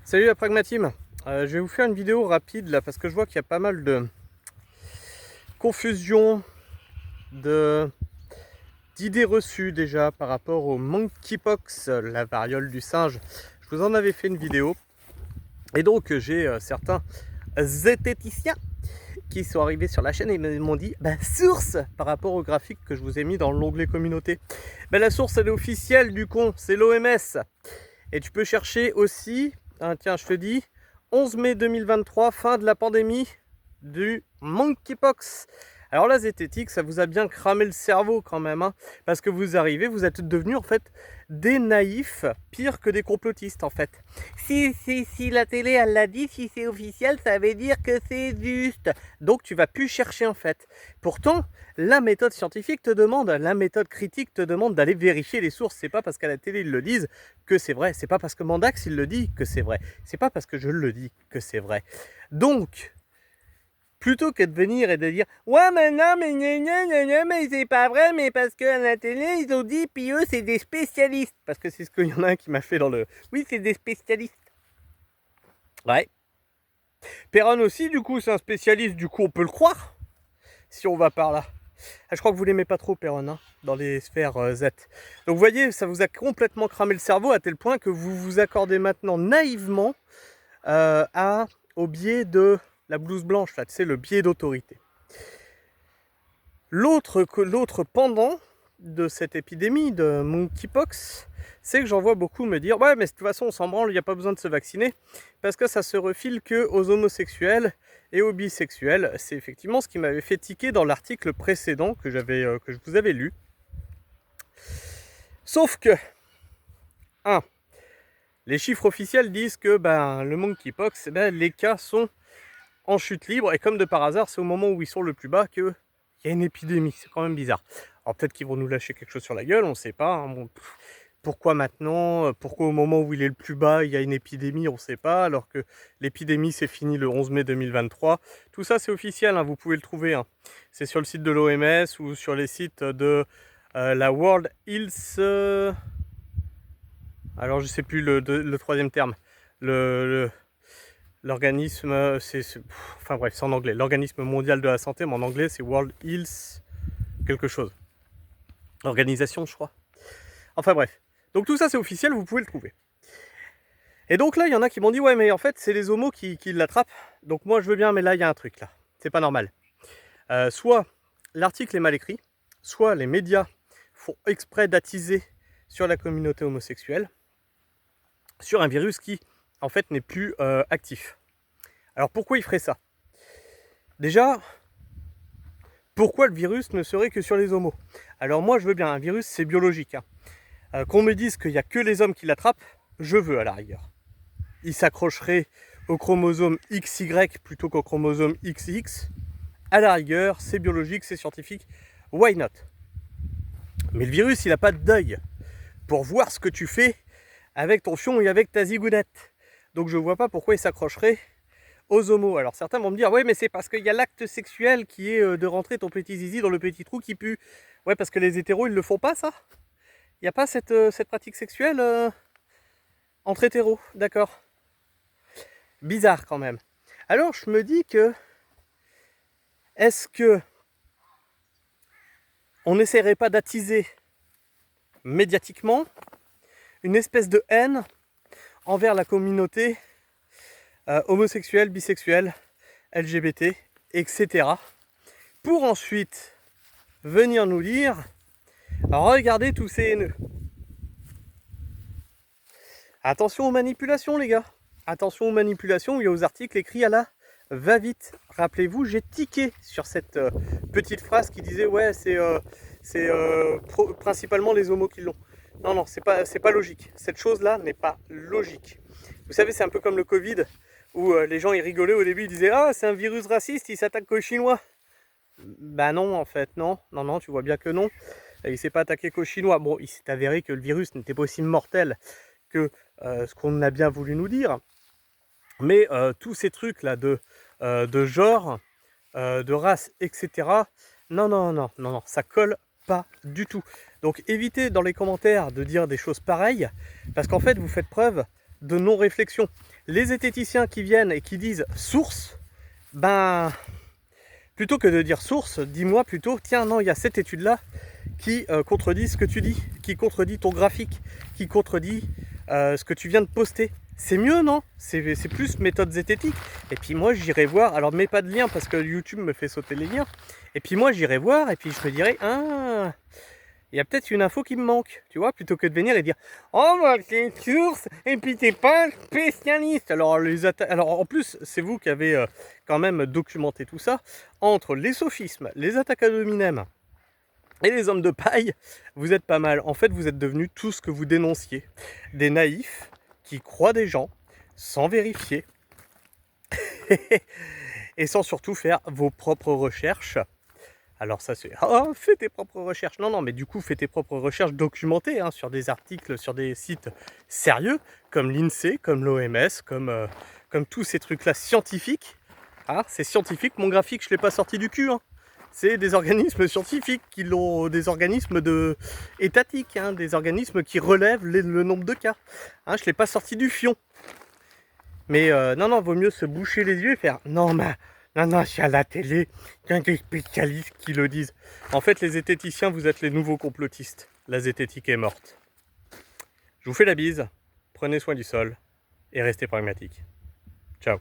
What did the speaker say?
Salut la Pragmatime, je vais vous faire une vidéo rapide là parce que je vois qu'il y a pas mal de confusion, d'idées reçues déjà par rapport au monkeypox, la variole du singe. Je vous en avais fait une vidéo et donc j'ai certains zététiciens qui sont arrivés sur la chaîne et m'ont dit source par rapport au graphique que je vous ai mis dans l'onglet communauté. La source elle est officielle du con, c'est l'OMS et tu peux chercher aussi, tiens je te dis 11 mai 2023, fin de la pandémie du monkeypox. Alors la zététique, ça vous a bien cramé le cerveau quand même, hein, parce que vous arrivez, vous êtes devenus en fait des naïfs, pire que des complotistes en fait. Si la télé elle l'a dit, si c'est officiel, ça veut dire que c'est juste. Donc tu vas plus chercher en fait. Pourtant, la méthode scientifique te demande, la méthode critique te demande d'aller vérifier les sources. C'est pas parce qu'à la télé ils le disent que c'est vrai. C'est pas parce que Mandax il le dit que c'est vrai. C'est pas parce que je le dis que c'est vrai. Donc, plutôt que de venir et de dire ouais mais non mais c'est pas vrai, mais parce qu'à la télé ils ont dit, puis eux c'est des spécialistes, parce que c'est ce qu'il y en a un qui m'a fait dans le oui c'est des spécialistes. Ouais, Perron aussi du coup c'est un spécialiste, du coup on peut le croire si on va par là. Je crois que vous l'aimez pas trop Perron, hein, dans les sphères Z. Donc vous voyez, ça vous a complètement cramé le cerveau à tel point que vous vous accordez maintenant naïvement au biais de la blouse blanche, là, tu sais, le biais d'autorité. L'autre pendant de cette épidémie de monkeypox, c'est que j'en vois beaucoup me dire ouais mais de toute façon on s'en branle, il n'y a pas besoin de se vacciner parce que ça se refile que aux homosexuels et aux bisexuels. C'est effectivement ce qui m'avait fait tiquer dans l'article précédent que je vous avais lu. Sauf que les chiffres officiels disent que le monkeypox, les cas sont en chute libre, et comme de par hasard, c'est au moment où ils sont le plus bas qu'il y a une épidémie. C'est quand même bizarre. Alors peut-être qu'ils vont nous lâcher quelque chose sur la gueule, on ne sait pas. Hein. Bon, pourquoi maintenant? Pourquoi au moment où il est le plus bas, il y a une épidémie? On ne sait pas, alors que l'épidémie s'est finie le 11 mai 2023. Tout ça c'est officiel, hein, vous pouvez le trouver. Hein. C'est sur le site de l'OMS ou sur les sites de la World Health... alors je sais plus le troisième terme. L'organisme, enfin bref, c'est en anglais. L'organisme mondial de la santé, mais en anglais c'est World Health quelque chose. Organisation, je crois. Enfin bref. Donc tout ça c'est officiel, vous pouvez le trouver. Et donc là, il y en a qui m'ont dit ouais mais en fait c'est les homos qui l'attrapent. Donc moi je veux bien, mais là il y a un truc là. C'est pas normal. Soit l'article est mal écrit, soit les médias font exprès d'attiser sur la communauté homosexuelle, sur un virus qui en fait n'est plus actif. Alors pourquoi ils feraient ça? Déjà, pourquoi le virus ne serait que sur les homos? Alors moi je veux bien, un virus c'est biologique. Hein. Qu'on me dise qu'il n'y a que les hommes qui l'attrapent, je veux à la rigueur. Il s'accrocherait au chromosome XY plutôt qu'au chromosome XX. À la rigueur, c'est biologique, c'est scientifique, why not? Mais le virus il n'a pas de deuil pour voir ce que tu fais avec ton fion et avec ta zigounette. Donc je vois pas pourquoi il s'accrocherait aux homos. Alors certains vont me dire, ouais mais c'est parce qu'il y a l'acte sexuel qui est de rentrer ton petit zizi dans le petit trou qui pue. Ouais, parce que les hétéros ils le font pas ça. Il n'y a pas cette pratique sexuelle entre hétéros, d'accord. Bizarre quand même. Alors je me dis que, est-ce que on n'essaierait pas d'attiser médiatiquement une espèce de haine envers la communauté homosexuelle, bisexuelle, LGBT, etc. pour ensuite venir nous dire regardez tous ces haineux. Attention aux manipulations les gars. Attention aux manipulations et aux articles écrits à la va-vite. Rappelez-vous, j'ai tiqué sur cette petite phrase qui disait ouais c'est principalement les homos qui l'ont. Non, non, c'est pas logique. Cette chose-là n'est pas logique. Vous savez, c'est un peu comme le Covid, où les gens ils rigolaient au début, ils disaient ah c'est un virus raciste, il s'attaque aux Chinois. Bah non en fait, non, tu vois bien que non. Il s'est pas attaqué qu'aux Chinois. Bon, il s'est avéré que le virus n'était pas aussi mortel que ce qu'on a bien voulu nous dire. Mais tous ces trucs là de genre, de race, etc. Non, ça colle pas du tout. Donc évitez dans les commentaires de dire des choses pareilles, parce qu'en fait vous faites preuve de non-réflexion. Les zététiciens qui viennent et qui disent source, ben, plutôt que de dire source, dis-moi plutôt, tiens, non, il y a cette étude-là qui contredit ce que tu dis, qui contredit ton graphique, qui contredit ce que tu viens de poster. C'est mieux, non? C'est plus méthode zététique. Et puis moi, j'irai voir, alors ne mets pas de lien parce que YouTube me fait sauter les liens. Et puis moi, j'irai voir et puis je me dirai, ah, il y a peut-être une info qui me manque, tu vois, plutôt que de venir et dire oh bah c'est une source et puis t'es pas spécialiste. Alors en plus c'est vous qui avez quand même documenté tout ça entre les sophismes, les attaques ad hominem et les hommes de paille. Vous êtes pas mal. En fait, vous êtes devenus tout ce que vous dénonciez, des naïfs qui croient des gens sans vérifier et sans surtout faire vos propres recherches. Alors ça c'est, oh, fais tes propres recherches. Non, non, mais du coup, fais tes propres recherches documentées hein, sur des articles, sur des sites sérieux, comme l'INSEE, comme l'OMS, comme tous ces trucs-là scientifiques. Hein, c'est scientifique, mon graphique, je ne l'ai pas sorti du cul. Hein. C'est des organismes scientifiques, qui l'ont, des organismes étatiques, hein, des organismes qui relèvent le nombre de cas. Hein, je ne l'ai pas sorti du fion. Mais non, non, vaut mieux se boucher les yeux et faire, non, mais... Non, non, je suis à la télé, il y a des spécialistes qui le disent. En fait, les zététiciens, vous êtes les nouveaux complotistes. La zététique est morte. Je vous fais la bise, prenez soin du sol et restez pragmatiques. Ciao.